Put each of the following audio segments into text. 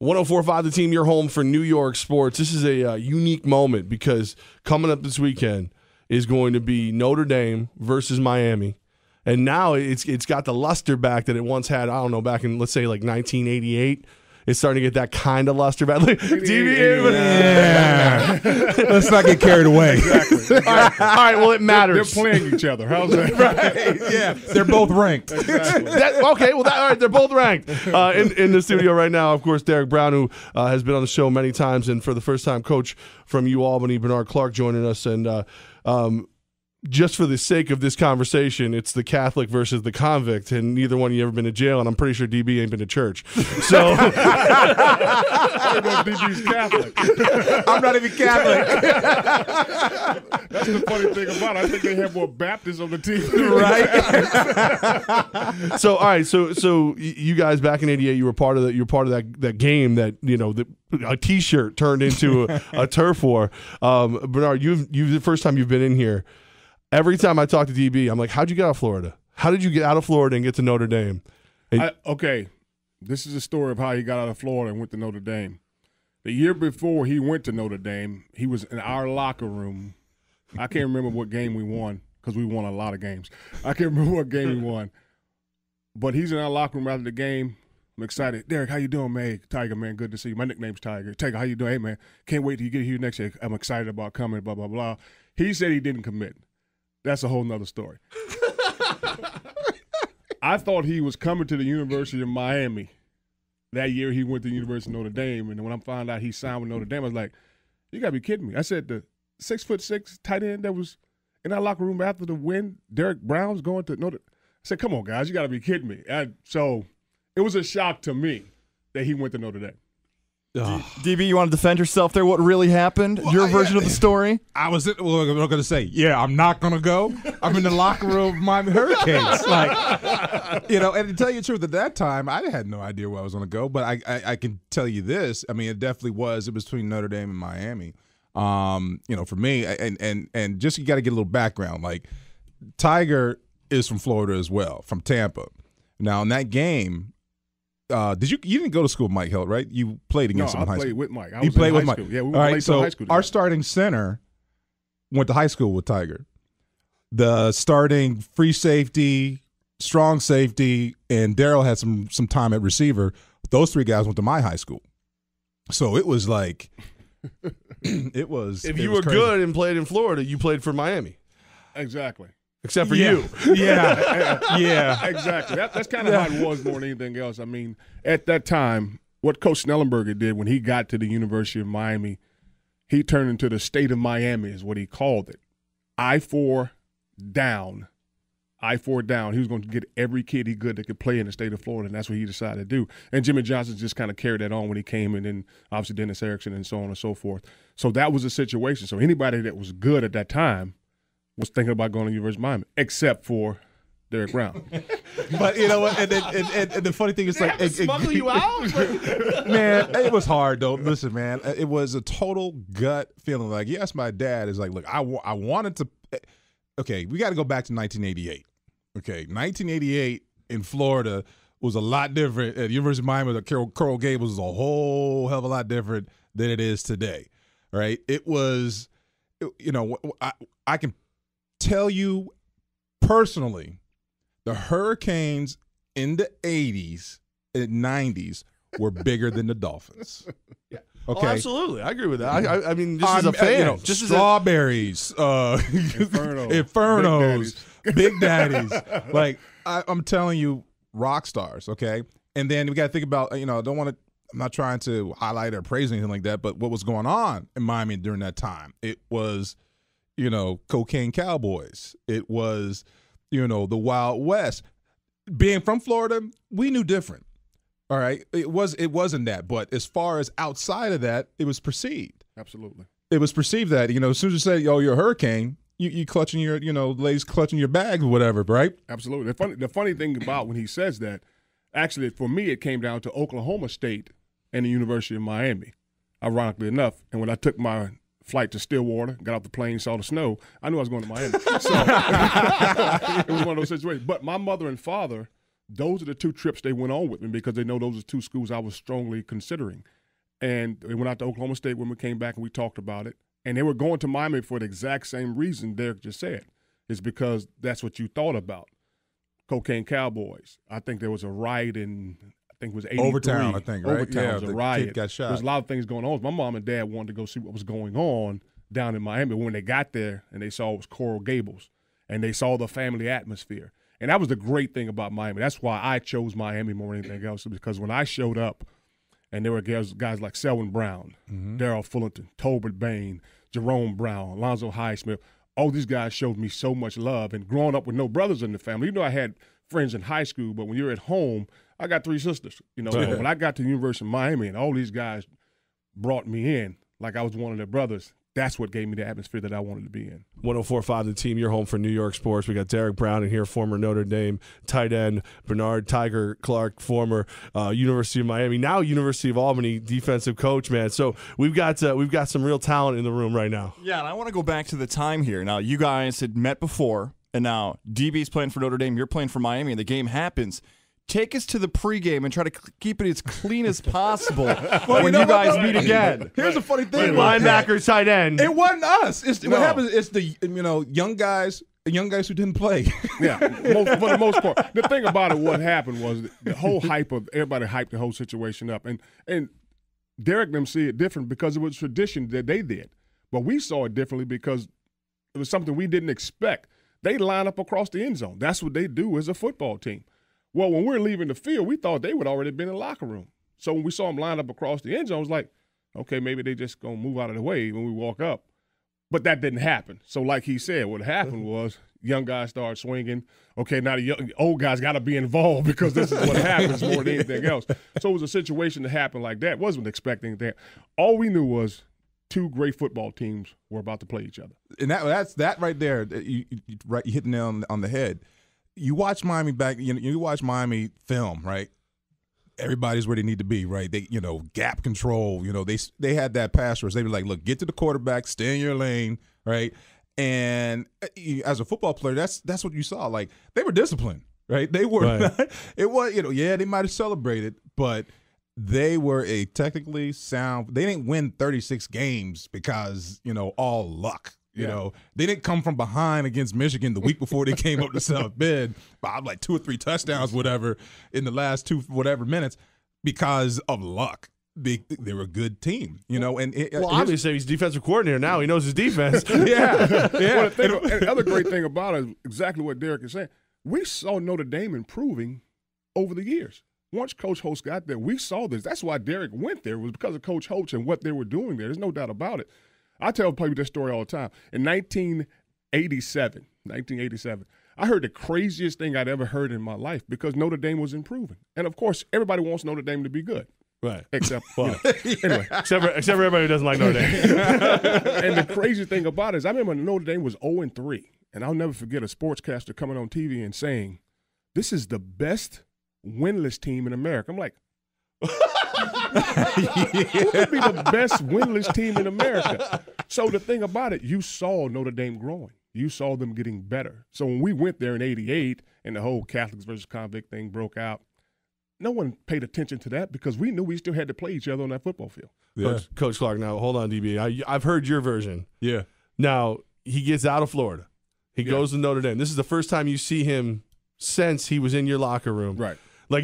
104.5 The Team, your home for New York sports. This is a unique moment because coming up this weekend is going to be Notre Dame versus Miami. And now it's got the luster back that it once had, I don't know, back in, let's say, like 1988. It's starting to get that kind of luster back. Yeah. Let's not get carried away. Exactly. All right, well, it matters. They're playing each other. How's that? Right. Yeah, they're both ranked. Exactly. All right, they're both ranked. In the studio right now, of course, Derek Brown, who has been on the show many times, and for the first time, coach from UAlbany, Bernard Clark, joining us. And just for the sake of this conversation, it's the Catholic versus the convict, and neither one of you ever been to jail, and I'm pretty sure DB ain't been to church. So I don't know if DB's Catholic. I'm not even Catholic. That's the funny thing about it. I think they have more Baptists on the team. Right? So all right, so you guys back in '88, you were part of that game that a T-shirt turned into a turf war. Bernard, you've the first time you've been in here. Every time I talk to DB, I'm like, how'd you get out of Florida? How did you get out of Florida and get to Notre Dame? Okay, this is the story of how he got out of Florida and went to Notre Dame. The year before he went to Notre Dame, he was in our locker room. I can't remember what game we won because we won a lot of games. I can't remember what game we won. But he's in our locker room after the game. I'm excited. Derek, how you doing, man? Hey, Tiger, man, good to see you. My nickname's Tiger. Tiger, how you doing? Hey, man, can't wait till you get here next year. I'm excited about coming, blah, blah, blah. He said he didn't commit. That's a whole nother story. I thought he was coming to the University of Miami. That year he went to the University of Notre Dame, and when I found out he signed with Notre Dame, I was like, you got to be kidding me. I said the 6'6" tight end that was in our locker room after the win, Derek Brown's going to Notre Dame. I said, come on, guys, you got to be kidding me. So it was a shock to me that he went to Notre Dame. DB, you want to defend yourself there? What really happened? Your version of the story? I'm not going to say, I'm not going to go. I'm in the locker room of Miami Hurricanes. And to tell you the truth, at that time, I had no idea where I was going to go. But I can tell you this. I mean, it definitely was. It was between Notre Dame and Miami. For me, and just you got to get a little background. Like, Tiger is from Florida as well, from Tampa. Now, in that game, you didn't go to school with Mike Helt, right? You played against him in high school. I played with Mike. You played with Mike. Yeah, we all right, played so high school. Our starting center went to high school with Tiger. The starting free safety, strong safety, and Daryl had some time at receiver. Those three guys went to my high school. So it was like it was. If you were crazy. good and played in Florida, you played for Miami. Exactly. Except for you. Yeah. Exactly. That's kind of how it was more than anything else. I mean, at that time, what Coach Snellenberger did when he got to the University of Miami, he turned into the state of Miami is what he called it. I-4 down. I-4 down. He was going to get every kid he could that could play in the state of Florida, and that's what he decided to do. And Jimmy Johnson just kind of carried that on when he came, and then obviously Dennis Erickson and so on and so forth. So that was the situation. So anybody that was good at that time was thinking about going to University of Miami, except for Derek Brown. But you know what? And the funny thing is, like, smuggle you out? Man, it was hard though. Listen, man, it was a total gut feeling. Like, yes, my dad is like, look, I wanted to. Okay, we got to go back to 1988. Okay, 1988 in Florida was a lot different. At the University of Miami, Coral Gables was a whole hell of a lot different than it is today. Right? It was, I can tell you personally, the Hurricanes in the 80s and 90s were bigger than the Dolphins. Yeah. Okay. Oh, absolutely. I agree with that. I mean, just as a fan. Just strawberries, Infernos, Big Daddies. Like, I'm telling you, rock stars, okay? And then we got to think about, I'm not trying to highlight or praise anything like that, but what was going on in Miami during that time? It was, cocaine cowboys. It was, the Wild West. Being from Florida, we knew different. All right, it wasn't that, but as far as outside of that, it was perceived. Absolutely, it was perceived that as soon as you say, "Yo, you're a Hurricane," you clutching your, ladies clutching your bag or whatever, right? Absolutely. The funny thing about when he says that, actually, for me, it came down to Oklahoma State and the University of Miami. Ironically enough, and when I took my flight to Stillwater, got off the plane, saw the snow, I knew I was going to Miami. So it was one of those situations. But my mother and father those are the 2 trips they went on with me because they know those are 2 schools I was strongly considering. And they went out to Oklahoma State when we came back and we talked about it. And they were going to Miami for the exact same reason Derek just said. It's because that's what you thought about. Cocaine Cowboys. I think there was a riot in, I think it was 83. Overtown, I think, right? Overtown was a riot. Kid got shot. There's a lot of things going on. My mom and dad wanted to go see what was going on down in Miami. When they got there and they saw it was Coral Gables and they saw the family atmosphere. And that was the great thing about Miami. That's why I chose Miami more than anything else, because when I showed up and there were guys like Selwyn Brown, Darrell Fullerton, Tolbert Bain, Jerome Brown, Alonzo Highsmith, all these guys showed me so much love. And growing up with no brothers in the family, I had friends in high school, but when you're at home, I got 3 sisters. When I got to the University of Miami and all these guys brought me in like I was one of their brothers, that's what gave me the atmosphere that I wanted to be in. 104.5 The Team, your home for New York sports. We got Derek Brown in here, former Notre Dame tight end, Bernard Tiger Clark, former University of Miami, now University of Albany defensive coach, man. So we've got some real talent in the room right now. Yeah, and I want to go back to the time here. Now, you guys had met before, and now DB's playing for Notre Dame, you're playing for Miami, and the game happens. Take us to the pregame and try to keep it as clean as possible when you guys meet again. Here's the funny thing: linebacker, tight end. It wasn't us. What happens? It's the young guys who didn't play. Yeah, for the most part. The thing about it, what happened was the whole hype of everybody hyped the whole situation up, and Derek and them see it different because it was tradition that they did, but we saw it differently because it was something we didn't expect. They line up across the end zone. That's what they do as a football team. Well, when we were leaving the field, we thought they would already been in the locker room. So when we saw them line up across the end zone, it was like, okay, maybe they just going to move out of the way when we walk up. But that didn't happen. So like he said, what happened was young guys started swinging. Okay, now the old guys got to be involved because this is what happens more than anything else. So it was a situation that happened like that. Wasn't expecting that. All we knew was 2 great football teams were about to play each other. And that's right there. You hit the nail on the head. You watch Miami back. You watch Miami film, right? Everybody's where they need to be, right? They, gap control. They had that pass rush. They were like, look, get to the quarterback, stay in your lane, right? And as a football player, that's what you saw. Like, they were disciplined, right? They were. Not, it was, they might have celebrated, but they were a technically sound. They didn't win 36 games because all luck. They didn't come from behind against Michigan the week before they came up to South Bend by like 2 or 3 touchdowns, whatever, in the last 2 whatever minutes because of luck. They were a good team, and obviously he's defensive coordinator now. He knows his defense. yeah. Well, the other great thing about it is exactly what Derek is saying. We saw Notre Dame improving over the years. Once Coach Holtz got there, we saw this. That's why Derek went there, was because of Coach Holtz and what they were doing there. There's no doubt about it. I tell people this story all the time. In 1987, I heard the craziest thing I'd ever heard in my life because Notre Dame was improving. And, of course, everybody wants Notre Dame to be good. Right. Except anyway. Except for everybody who doesn't like Notre Dame. And the crazy thing about it is I remember Notre Dame was 0-3, and I'll never forget a sportscaster coming on TV and saying, this is the best winless team in America. I'm like, who would be the best winless team in America? So the thing about it, you saw Notre Dame growing. You saw them getting better. So when we went there in '88 and the whole Catholics versus convict thing broke out, no one paid attention to that because we knew we still had to play each other on that football field. Yeah. Coach Clark, now hold on, DB. I've heard your version. Yeah. Now, he gets out of Florida. He goes to Notre Dame. This is the first time you see him since he was in your locker room. Right. I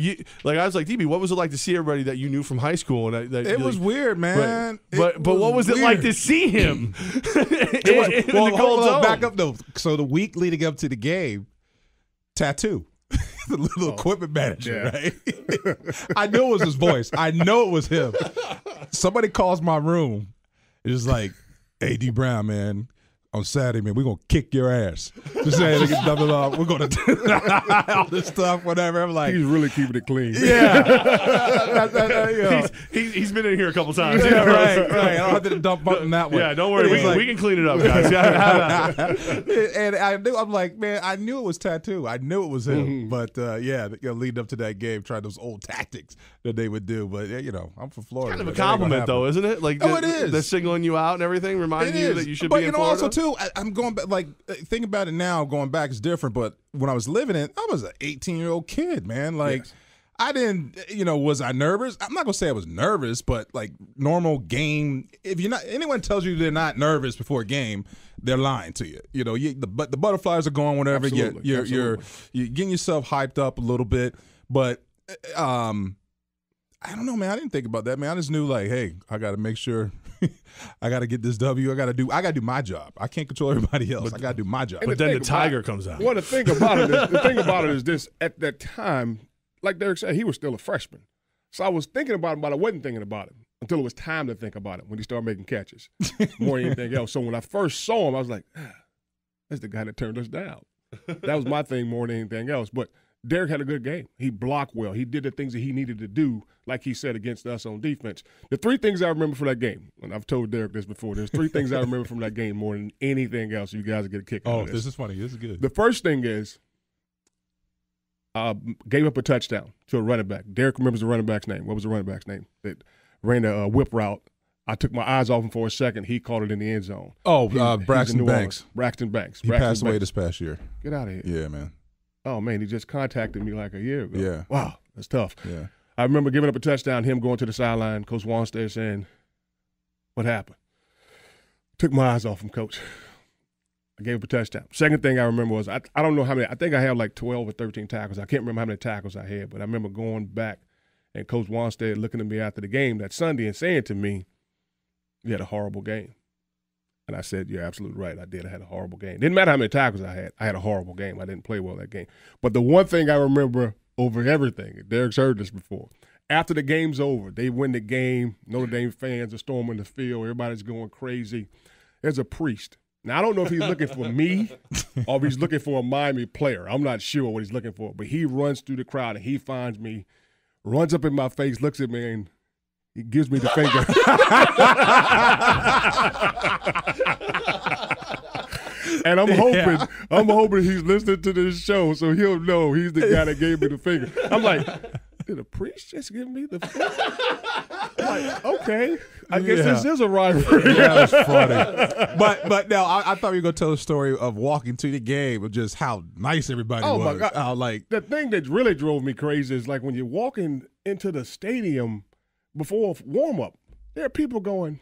was like, DB, what was it like to see everybody that you knew from high school? And it was weird, man. But what was it like to see him? Back up though. So the week leading up to the game, tattoo, the little equipment manager, right? I knew it was his voice. I know it was him. Somebody calls my room. It's just like, hey, D Brown, man. On Saturday, man, we're going to kick your ass. Just saying, they can double up. We're going to all this stuff, whatever. I'm like, he's really keeping it clean. Yeah. He's been in here a couple times. Yeah, right. I don't have to dump button that way. Yeah, don't worry. We can clean it up, guys. And I'm like, man, I knew it was Tattoo. I knew it was him. But, leading up to that game, trying those old tactics that they would do. But, I'm from Florida. Kind of a compliment, though, isn't it? Like, it is. They're singling you out and everything, reminding you that you should be in Florida. Also, too, I'm going back, like, thinking about it now, going back is different, but when I was living it, I was an 18-year-old kid, man. Like, Yes. I didn't, was I nervous? I'm not going to say I was nervous, but, like, normal game, if you're not, anyone tells you they're not nervous before a game, they're lying to you. The butterflies are going whenever you're getting yourself hyped up a little bit, but I don't know, man. I didn't think about that, man. I just knew, like, hey, I got to make sure I got to get this W. I got to do my job. I can't control everybody else. I got to do my job. But then the tiger comes out. Well, the thing about it is this: at that time, like Derek said, he was still a freshman. So I was thinking about him, but I wasn't thinking about him until it was time to think about it when he started making catches more than anything else. So when I first saw him, I was like, that's the guy that turned us down. That was my thing more than anything else. But Derek had a good game. He blocked well. He did the things that he needed to do, like he said, against us on defense. The three things I remember from that game, and I've told Derek this before, there's three things I remember from that game more than anything else. You guys get a kick out of this. This is funny. This is good. The first thing is gave up a touchdown to a running back. Derek remembers the running back's name. What was the running back's name? That ran a whip route. I took my eyes off him for a second. He caught it in the end zone. Braxton Banks. Braxton Banks. He passed away this past year. Get out of here. Yeah, man. Oh, man, he just contacted me like a year ago. Yeah. Wow, that's tough. Yeah. I remember giving up a touchdown, him going to the sideline, Coach Wanstead saying, what happened? Took my eyes off him, Coach. I gave up a touchdown. Second thing I remember was, I don't know how many, I think I had like 12 or 13 tackles. I can't remember how many tackles I had, but I remember going back and Coach Wanstead looking at me after the game that Sunday and saying to me, you had a horrible game. And I said, you're absolutely right. I did. I had a horrible game. Didn't matter how many tackles I had a horrible game. I didn't play well that game. But the one thing I remember over everything, Derek's heard this before, after the game's over, they win the game, Notre Dame fans are storming the field, everybody's going crazy. There's a priest. Now, I don't know if he's looking for me or if he's looking for a Miami player. I'm not sure what he's looking for. But he runs through the crowd, and he finds me, runs up in my face, looks at me, and he gives me the finger. And I'm hoping he's listening to this show so he'll know he's the guy that gave me the finger. I'm like, did a priest just give me the finger? I'm like, okay. I guess this is a rivalry. Yeah, that was funny. But now I thought you were gonna tell a story of walking to the game of just how nice everybody was. My God. How, like, the thing that really drove me crazy is like when you're walking into the stadium before warm-up, there are people going,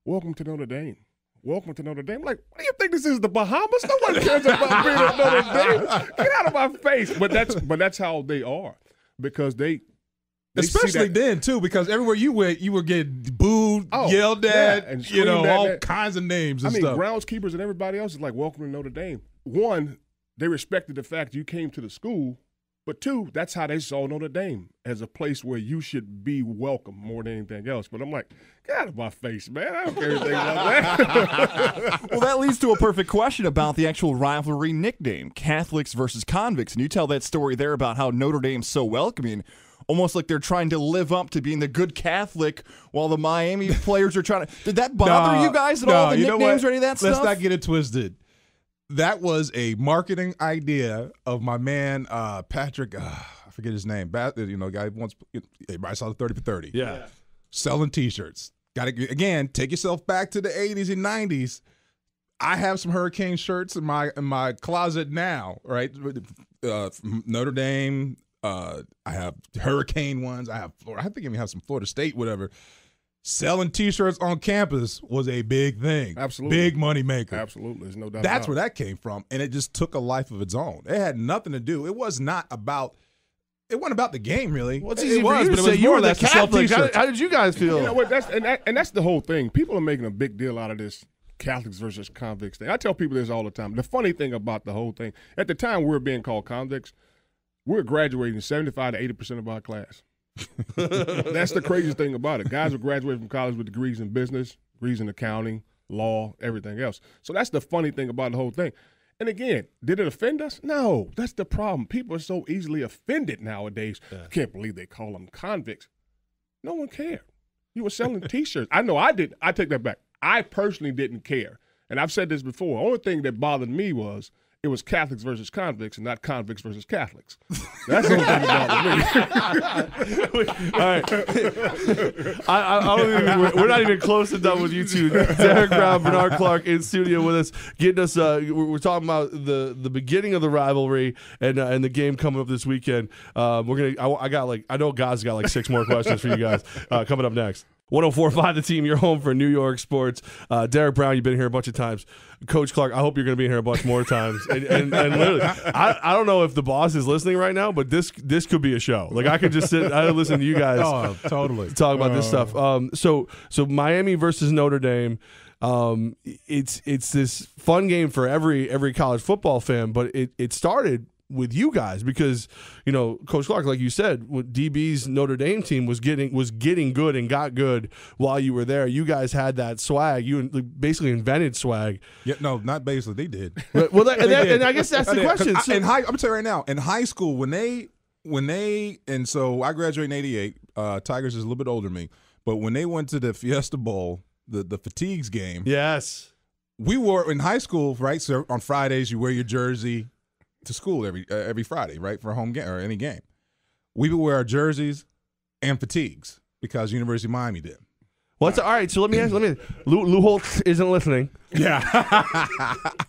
welcome to Notre Dame. Welcome to Notre Dame. Like, what do you think this is, the Bahamas? No one cares about being at Notre Dame. Get out of my face. But that's how they are, because they especially then too, because everywhere you went, you were getting booed, yelled at, and all kinds of names and stuff. Groundskeepers and everybody else is like, welcome to Notre Dame. One, they respected the fact you came to the school. But two, that's how they saw Notre Dame, as a place where you should be welcome more than anything else. But I'm like, get out of my face, man. I don't care anything about that. Well, that leads to a perfect question about the actual rivalry nickname, Catholics versus convicts. And you tell that story there about how Notre Dame's so welcoming, almost like they're trying to live up to being the good Catholic while the Miami players are trying to. Did that bother you guys at all, the nicknames or any of that stuff? Let's not get it twisted. That was a marketing idea of my man Patrick. I forget his name. Guy once everybody saw the 30 for 30. Yeah, selling T-shirts. Got to again take yourself back to the 80s and 90s. I have some Hurricane shirts in my closet now. Right, from Notre Dame. I have Hurricane ones. I think I even have some Florida State, whatever. Selling T-shirts on campus was a big thing. Absolutely. Big money maker. Absolutely. There's no doubt That's about where that came from, and it just took a life of its own. It had nothing to do. It wasn't about the game, really. Well, it's easy for you to say you were the Catholics. How did you guys feel? You know what? That's the whole thing. People are making a big deal out of this Catholics versus convicts thing. I tell people this all the time. The funny thing about the whole thing, at the time we were being called convicts, we were graduating 75 to 80% of our class. That's the craziest thing about it. Guys were graduating from college with degrees in business, degrees in accounting, law, everything else. So that's the funny thing about the whole thing. And again, did it offend us? No, that's the problem. People are so easily offended nowadays. Yeah. I can't believe they call them convicts. No one cared. You were selling T-shirts. I know I did. I take that back. I personally didn't care. And I've said this before. The only thing that bothered me was it was Catholics versus convicts and not convicts versus Catholics. That's the only thing about me. All right. I don't even, we're not even close to done with you two. Derek Brown, Bernard Clark in studio with us, getting us. We're talking about the beginning of the rivalry and the game coming up this weekend. I know Goz got like 6 more questions for you guys coming up next. 104.5 The Team, your home for New York sports. Derek Brown, you've been here a bunch of times. Coach Clark, I hope you're going to be here a bunch more times. And literally, I don't know if the boss is listening right now, but this could be a show. Like I could just sit, I listen to you guys. Oh, totally. Talk about this stuff. So Miami versus Notre Dame. It's this fun game for every college football fan, but it started with you guys because, you know, Coach Clark, like you said, DB's Notre Dame team was getting good and got good while you were there. You guys had that swag. You basically invented swag. Yeah, no, not basically. They did. Well, and I guess that's the question. I'm gonna tell you right now. In high school, when they and so I graduated in '88. Tigers is a little bit older than me, but when they went to the Fiesta Bowl, the fatigues game. Yes, we wore in high school, right? So on Fridays, you wear your jersey to school every Friday, right, for a home game or any game. We would wear our jerseys and fatigues because University of Miami did. Well, all right. So let me Lou Holtz isn't listening. Yeah.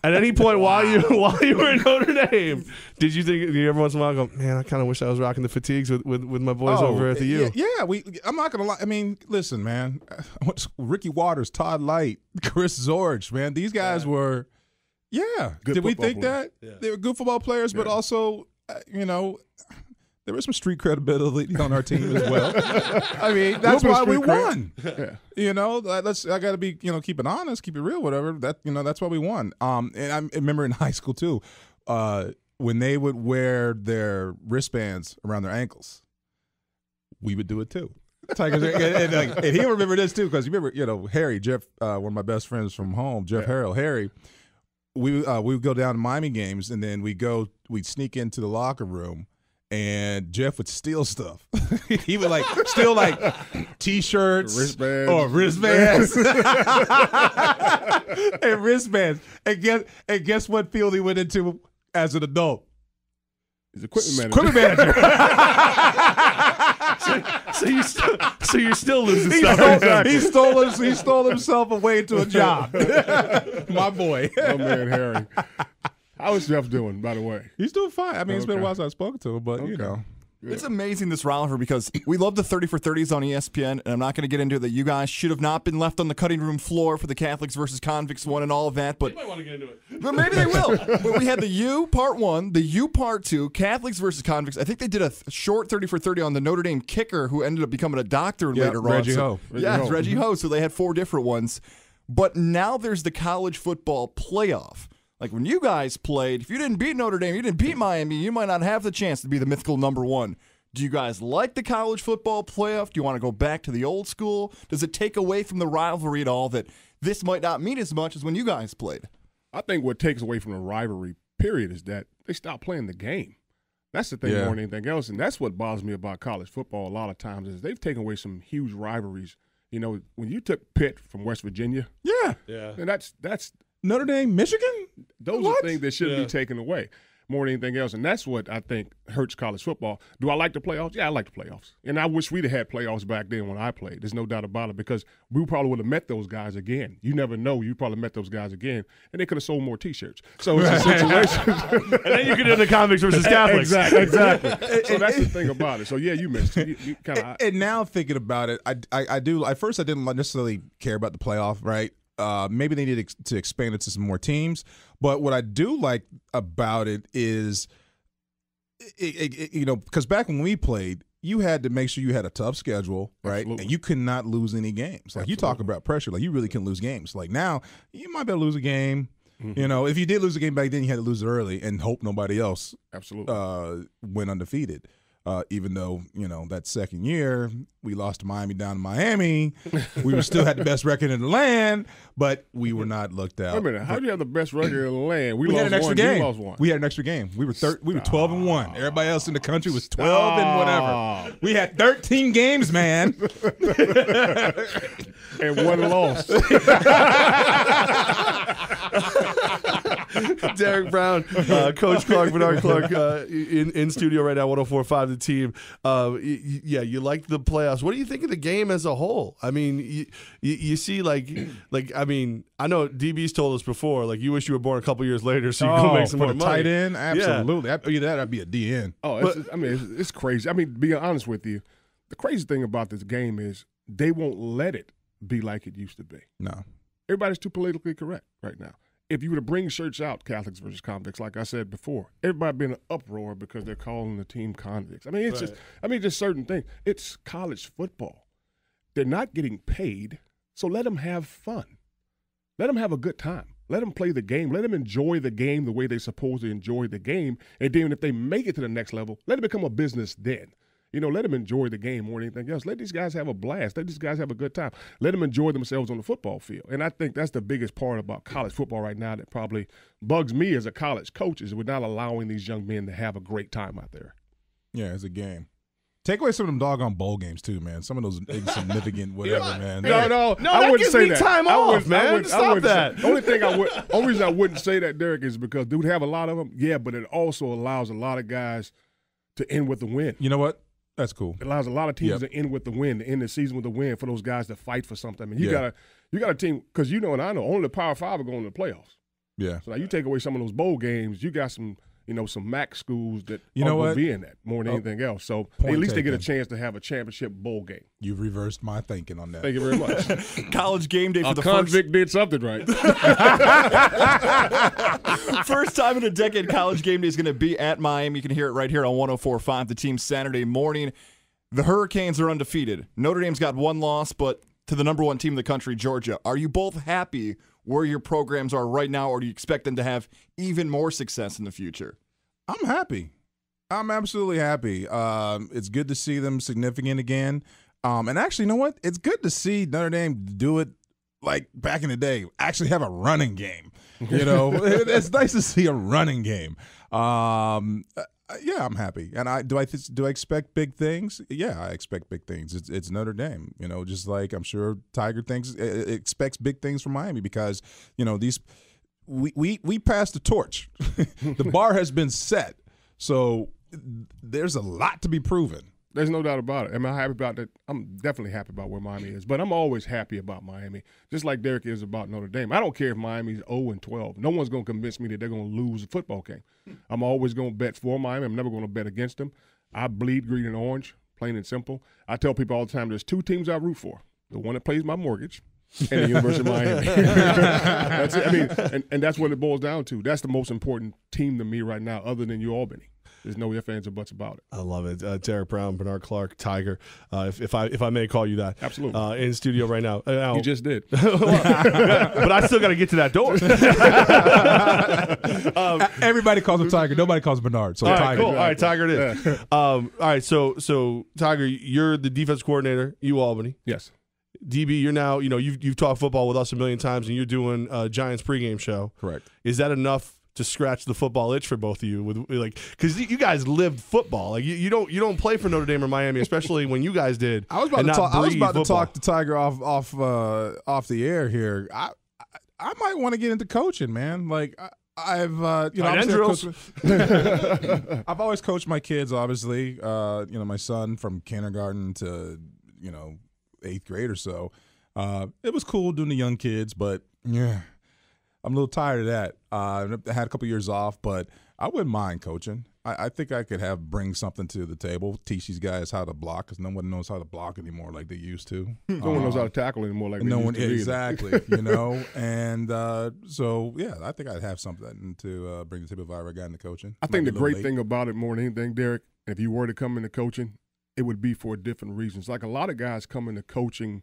At any point while you were in Notre Dame, did you think every once in a while go, man, I kind of wish I was rocking the fatigues with my boys over at the U? Yeah. I'm not gonna lie. I mean, listen, man. Ricky Waters, Todd Light, Chris Zorge, man. These guys were. Yeah. Good Did we think players. that? Yeah. They were good football players, but also, you know, there was some street credibility on our team as well. I mean, that's why we won. Yeah. You know, I got to be, you know, keep it honest, keep it real, whatever. That's why we won. And I remember in high school too, when they would wear their wristbands around their ankles, we would do it too. Tigers, and he'll remember this too because you remember, you know, Harry, Jeff, one of my best friends from home, Jeff Harrell, Harry. We would go down to Miami games, and then we'd sneak into the locker room, and Jeff would steal stuff. He would steal T-shirts, wristbands, and wristbands. And guess what field he went into as an adult? He's equipment manager. So you're still losing stuff. He stole himself away to a job. My boy. Oh man, Harry. How is Jeff doing, by the way? He's doing fine. I mean, it's been a while since I've spoken to him, but you know. Yeah. It's amazing, this rivalry, because we love the 30 for 30s on ESPN, and I'm not going to get into it that you guys should have not been left on the cutting room floor for the Catholics versus convicts one and all of that. But You might want to get into it. But maybe they will. But we had the U part 1, the U part 2, Catholics versus convicts. I think they did a short 30 for 30 on the Notre Dame kicker who ended up becoming a doctor later on. Reggie Ho. Reggie Ho. So they had 4 different ones. But now there's the college football playoff. Like when you guys played, if you didn't beat Notre Dame, you didn't beat Miami, you might not have the chance to be the mythical number 1. Do you guys like the college football playoff? Do you want to go back to the old school? Does it take away from the rivalry at all that this might not mean as much as when you guys played? I think what takes away from the rivalry, period, is that they stop playing the game. That's the thing more than anything else, and that's what bothers me about college football a lot of times is they've taken away some huge rivalries. You know, when you took Pitt from West Virginia, and that's Notre Dame, Michigan. Those are things that should be taken away more than anything else, and that's what I think hurts college football. Do I like the playoffs? Yeah, I like the playoffs, and I wish we'd have had playoffs back then when I played. There's no doubt about it because we probably would have met those guys again. You never know. You probably met those guys again, and they could have sold more T-shirts. So it's a situation. And then you could do the convicts versus Catholics. Exactly. So that's the thing about it. So yeah, you missed it. You kinda, and now thinking about it, I do. At first, I didn't necessarily care about the playoff, right? Maybe they need to expand it to some more teams. But what I do like about it is, you know, because back when we played, you had to make sure you had a tough schedule, right? Absolutely. And you could not lose any games. Like you talk about pressure, like you really can lose games. Like now, you might be able to lose a game. Mm-hmm. You know, if you did lose a game back then, you had to lose it early and hope nobody else went undefeated. Even though, you know, that second year we lost to Miami down to Miami. We still had the best record in the land, but we were not looked out. Wait a minute. How do you have the best record in the land? We had lost an extra one. game. You lost one. We had an extra game. We were 12-1. Everybody else in the country was 12 and whatever. We had 13 games, man. And one loss. Derek Brown, Coach Clark, Bernard Clark, in studio right now, 104.5 The Team. Yeah, you like the playoffs. What do you think of the game as a whole? I mean, you see, like I mean, I know DB's told us before, like you wish you were born a couple years later so you could make some more money. Tight end, absolutely. Yeah. Either that, I'd be a DN. Oh, it's crazy. I mean, to be honest with you, the crazy thing about this game is they won't let it be like it used to be. No. Everybody's too politically correct right now. If you were to bring shirts out, Catholics versus convicts, like I said before, everybody be in an uproar because they're calling the team convicts. I mean, it's just certain things. It's college football. They're not getting paid, so let them have fun. Let them have a good time. Let them play the game. Let them enjoy the game the way they're supposed to enjoy the game. And then if they make it to the next level, let it become a business then. You know, let them enjoy the game more than anything else. Let these guys have a blast. Let these guys have a good time. Let them enjoy themselves on the football field. And I think that's the biggest part about college football right now that probably bugs me as a college coach is we're not allowing these young men to have a great time out there. Yeah, it's a game. Take away some of them doggone bowl games too, man. Some of those insignificant whatever, man. No, I wouldn't say that. Time off, man. Stop that. The only reason I wouldn't say that, Derek, is because they would have a lot of them. Yeah, but it also allows a lot of guys to end with the win. You know what? That's cool. It allows a lot of teams to end with the win, to end the season with the win for those guys to fight for something. I mean, you got a team because you know and I know only the Power Five are going to the playoffs. Yeah. So now you take away some of those bowl games, you got some MAC schools that will be in that more than anything else. So at least they get a chance to have a championship bowl game. You've reversed my thinking on that. Thank you very much. College game day for the convict did something right. First time in a decade, College game day is going to be at Miami. You can hear it right here on 104.5 The Team Saturday morning. The Hurricanes are undefeated. Notre Dame's got one loss, but to the number one team in the country, Georgia. Are you both happy where your programs are right now, or do you expect them to have even more success in the future? I'm happy. I'm absolutely happy. It's good to see them significant again. And actually, you know what? It's good to see Notre Dame do it like back in the day, actually have a running game. You know, it's nice to see a running game. Yeah, I'm happy. And do I expect big things? Yeah, I expect big things. It's Notre Dame. You know, just like I'm sure Tiger expects big things from Miami because we passed the torch. The bar has been set. So there's a lot to be proven. There's no doubt about it. Am I happy about that? I'm definitely happy about where Miami is. But I'm always happy about Miami, just like Derek is about Notre Dame. I don't care if Miami's 0-12. No one's going to convince me that they're going to lose a football game. I'm always going to bet for Miami. I'm never going to bet against them. I bleed green and orange, plain and simple. I tell people all the time there's two teams I root for, the one that pays my mortgage and the University of Miami. That's it. I mean, and that's what it boils down to. That's the most important team to me right now other than Albany. There's no ifs, ands, or buts about it. I love it. Derek Brown, Bernard Clark, Tiger, if I may call you that. Absolutely. In studio right now. You just did. But I still got to get to that door. Everybody calls him Tiger. Nobody calls him Bernard. So all right, Tiger. Cool. All right, Tiger it is. Yeah. All right, so Tiger, you're the defense coordinator, Albany. Yes. DB, you're now, you've talked football with us a million times, and you're doing a Giants pregame show. Correct. Is that enough to scratch the football itch for both of you, because you guys lived football. Like you don't play for Notre Dame or Miami, especially when you guys did. I was about to talk to Tiger off the air here. I might want to get into coaching, man. Like I've I've always coached my kids. Obviously, my son from kindergarten to 8th grade or so. It was cool doing the young kids, but yeah. I'm a little tired of that. I had a couple years off, but I wouldn't mind coaching. I think I could bring something to the table, teach these guys how to block, because no one knows how to block anymore like they used to. No one knows how to tackle anymore like they used to. Exactly, And so, yeah, I think I'd have something to bring to the table if I ever got into coaching. I think the great thing about it more than anything, Derek, if you were to come into coaching, it would be for different reasons. Like a lot of guys come into coaching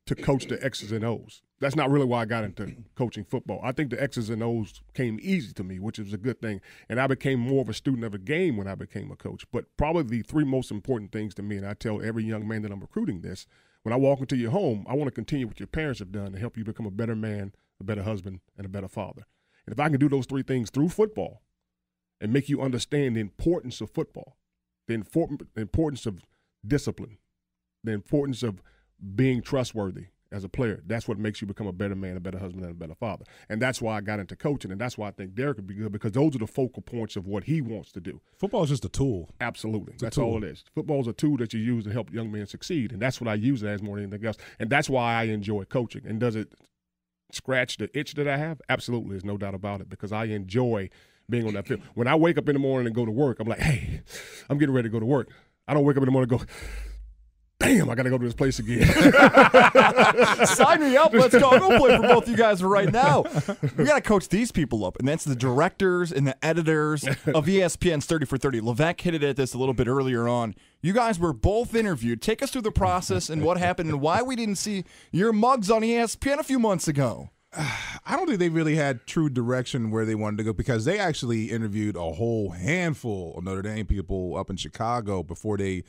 to coach the X's and O's. That's not really why I got into coaching football. I think the X's and O's came easy to me, which is a good thing. And I became more of a student of a game when I became a coach. But probably the three most important things to me, and I tell every young man that I'm recruiting this, when I walk into your home, I want to continue what your parents have done to help you become a better man, a better husband, and a better father. And if I can do those three things through football and make you understand the importance of football, the importance of discipline, the importance of being trustworthy as a player. That's what makes you become a better man, a better husband, and a better father. And that's why I got into coaching, and that's why I think Derek would be good, because those are the focal points of what he wants to do. Football is just a tool. Absolutely. That's all it is. Football is a tool that you use to help young men succeed, and that's what I use it as more than anything else. And that's why I enjoy coaching. And does it scratch the itch that I have? Absolutely. There's no doubt about it, because I enjoy being on that field. When I wake up in the morning and go to work, I'm like, hey, I'm getting ready to go to work. I don't wake up in the morning and go, damn, I got to go to this place again. Sign me up. Let's go. I'll play for both you guys right now. We got to coach these people up, and that's the directors and the editors of ESPN's 30 for 30. Levack hit at this a little bit earlier on. You guys were both interviewed. Take us through the process and what happened and why we didn't see your mugs on ESPN a few months ago. I don't think they really had true direction where they wanted to go, because they actually interviewed a whole handful of Notre Dame people up in Chicago before we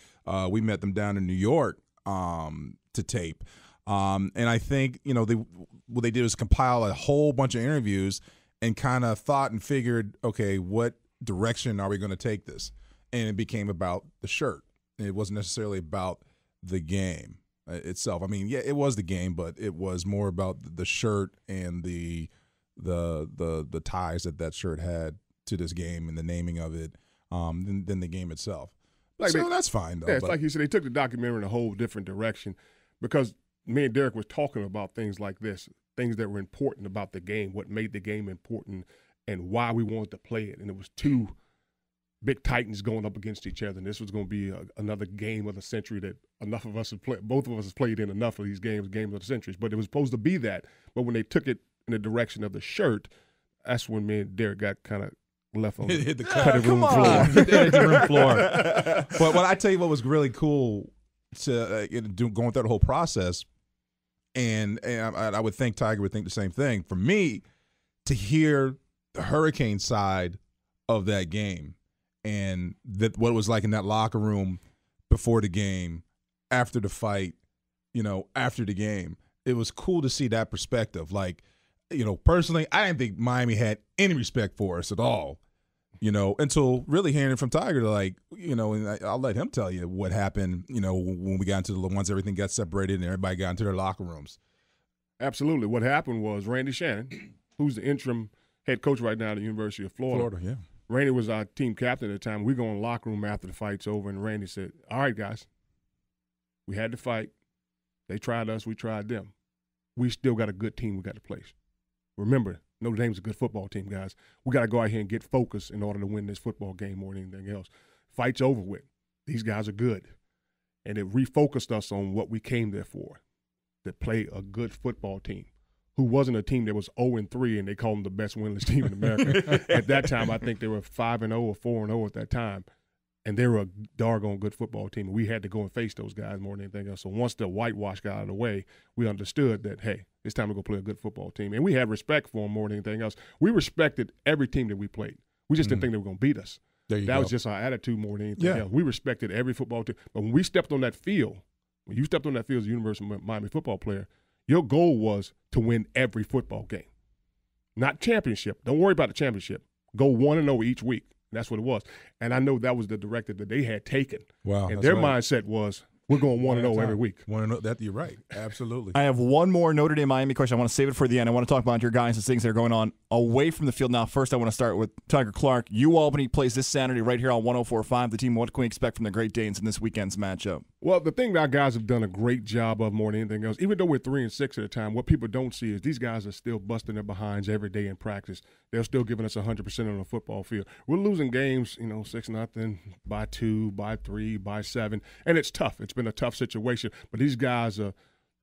met them down in New York to tape. And I think, what they did was compile a whole bunch of interviews and kind of thought and figured, okay, what direction are we going to take this? And it became about the shirt. It wasn't necessarily about the game itself. I mean, yeah, it was the game, but it was more about the shirt and the ties that shirt had to this game and the naming of it than the game itself. That's fine, though. Yeah, it's like you said, they took the documentary in a whole different direction, because me and Derek was talking about things like this, things that were important about the game, what made the game important, and why we wanted to play it. And it was two big titans going up against each other, and this was going to be another game of the century that both of us have played in enough of these games of the centuries. But it was supposed to be that. But when they took it in the direction of the shirt, that's when me and Derek got kind of left on hit the cutting room floor. The room floor. But what I tell you, what was really cool to going through the whole process, and I would think Tiger would think the same thing. For me, to hear the Hurricane side of that game, and what it was like in that locker room before the game, after the fight, after the game, it was cool to see that perspective. Like, personally, I didn't think Miami had any respect for us at all, until really hearing from Tiger, like, and I'll let him tell you what happened, when we got into once everything got separated and everybody got into their locker rooms. Absolutely. What happened was Randy Shannon, who's the interim head coach right now at the University of Florida. Yeah. Randy was our team captain at the time. We go in the locker room after the fight's over, and Randy said, all right, guys, we had to fight. They tried us. We tried them. We still got a good team we got to place. Remember, Notre Dame's a good football team, guys. We got to go out here and get focused in order to win this football game more than anything else. Fight's over with. These guys are good. And it refocused us on what we came there for, to play a good football team, who wasn't a team that was 0-3 and they called them the best winless team in America. At that time, I think they were 5-0 or 4-0 at that time, and they were a doggone good football team. We had to go and face those guys more than anything else. So once the whitewash got out of the way, we understood that, hey, it's time to go play a good football team. And we had respect for them more than anything else. We respected every team that we played. We just didn't think they were going to beat us. That was just our attitude more than anything else. We respected every football team. But when we stepped on that field, when you stepped on that field as a University of Miami football player, your goal was to win every football game. Not championship. Don't worry about the championship. Go 1-0 each week. That's what it was. And I know that was the directive that they had taken. Wow. And their mindset was, we're going 1-0 every week. 1-0. That you're right. Absolutely. I have one more Notre Dame Miami question. I want to save it for the end. I want to talk about your guys and things that are going on away from the field. Now, first, I want to start with Tiger Clark. Albany plays this Saturday right here on 104.5. The team, what can we expect from the Great Danes in this weekend's matchup? Well, the thing that our guys have done a great job of more than anything else, even though we're 3-6 at the time, what people don't see is these guys are still busting their behinds every day in practice. They're still giving us 100% on the football field. We're losing games, 6-0, by 2, by 3, by 7, and it's tough. It's been a tough situation, but these guys are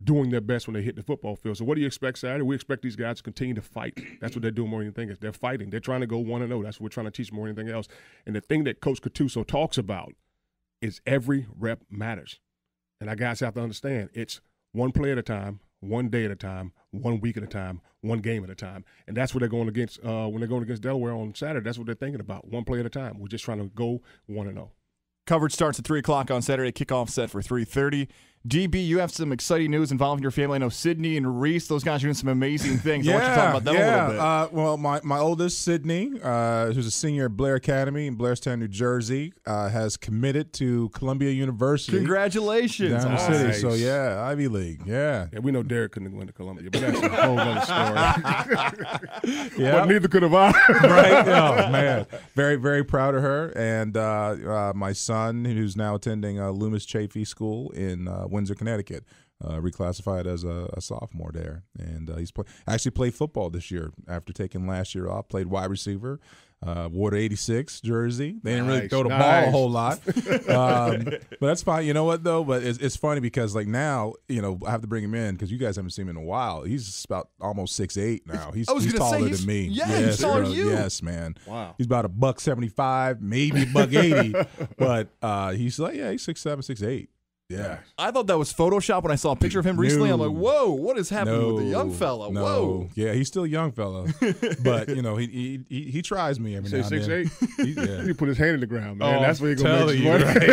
doing their best when they hit the football field. So what do you expect Saturday? We expect these guys to continue to fight. That's what they're doing more than anything else. They're fighting. They're trying to go 1-0. That's what we're trying to teach more than anything else. And the thing that Coach Cattuso talks about is every rep matters. And our guys have to understand it's one play at a time, one day at a time, 1 week at a time, one game at a time. And that's what they're going against when they're going against Delaware on Saturday. That's what they're thinking about, one play at a time. We're just trying to go 1-0. Coverage starts at 3 o'clock on Saturday. Kickoff set for 3:30. DB, you have some exciting news involving your family. I know Sydney and Reese; those guys are doing some amazing things. I want you to talk about them a little bit. Well, my oldest, Sydney, who's a senior at Blair Academy in Blairstown, New Jersey, has committed to Columbia University. Congratulations! Down the city. So yeah, Ivy League. Yeah. We know Derek couldn't win to Columbia, but that's a whole other story. Yeah. But neither could have I. Right? Oh man, very very proud of her. And my son, who's now attending Loomis Chaffee School in Windsor, Connecticut, reclassified as a sophomore there, and he's actually played football this year after taking last year off. Played wide receiver, wore the 86 jersey. They didn't really throw the ball a whole lot, but that's fine. You know what though? But it's funny because like now, I have to bring him in because you guys haven't seen him in a while. He's about almost 6'8" now. He's taller than me. Yeah, yes, he's taller than you. Yes, man. Wow. He's about $175, maybe $180, but he's like he's 6'7", 6'8". Yeah. I thought that was Photoshop when I saw a picture of him recently. I'm like, whoa, what is happening with the young fella? No. Whoa. Yeah, he's still a young fella. But, he tries me every now and then. 6'8"? He put his hand in the ground, man. That's where he's going to make you, money. right?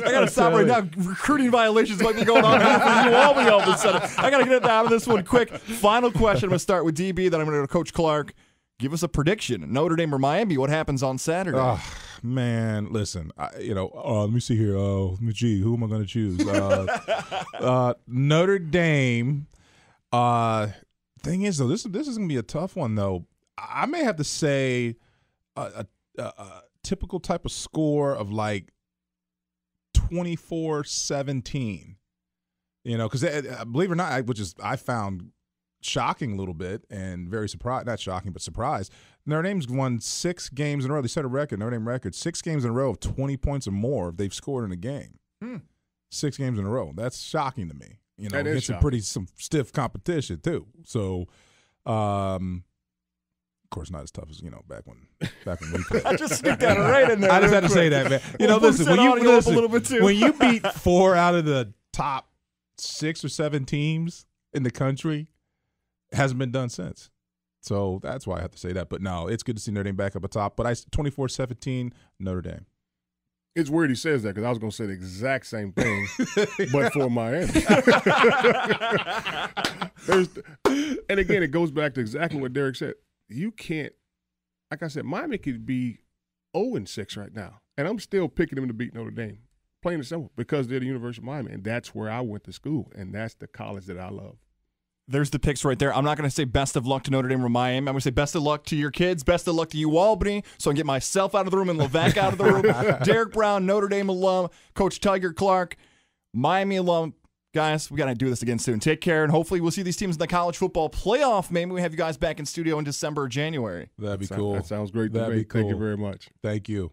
I got to stop right now. Recruiting violations might be going on here for you all all of a sudden. I got to get out of this one quick. Final question. I'm going to start with DB, then I'm going to go to Coach Clark. Give us a prediction. Notre Dame or Miami, what happens on Saturday? Oh, man, listen, let me see here. Who am I going to choose? Notre Dame. Thing is, though, this is going to be a tough one, though. I may have to say a typical type of score of like 24-17. Because believe it or not, I found shocking a little bit and very surprised. Not shocking, but surprised. Notre Dame's won 6 games in a row. They set a record, Notre Dame record, 6 games in a row of 20 points or more they've scored in a game. 6 games in a row. That's shocking to me. That is it's some stiff competition too. So, of course, not as tough as back when we played. I just sneaked that right in there. I just had to say that, man. When you beat 4 out of the top 6 or 7 teams in the country, it hasn't been done since. So that's why I have to say that. But no, it's good to see Notre Dame back up atop. But 24-17, Notre Dame. It's weird he says that because I was going to say the exact same thing, but for Miami. And again, it goes back to exactly what Derek said. You can't, like I said, Miami could be 0-6 right now, and I'm still picking them to beat Notre Dame. Plain and simple, because they're the University of Miami, and that's where I went to school, and that's the college that I love. There's the picks right there. I'm not going to say best of luck to Notre Dame or Miami. I'm going to say best of luck to your kids, best of luck to you, Albany, so I can get myself out of the room and Levack out of the room. Derek Brown, Notre Dame alum, Coach Tiger Clark, Miami alum. Guys, we got to do this again soon. Take care, and hopefully we'll see these teams in the college football playoff. Maybe we have you guys back in studio in December or January. That'd be cool. That sounds great. That'd be cool. Thank you very much. Thank you.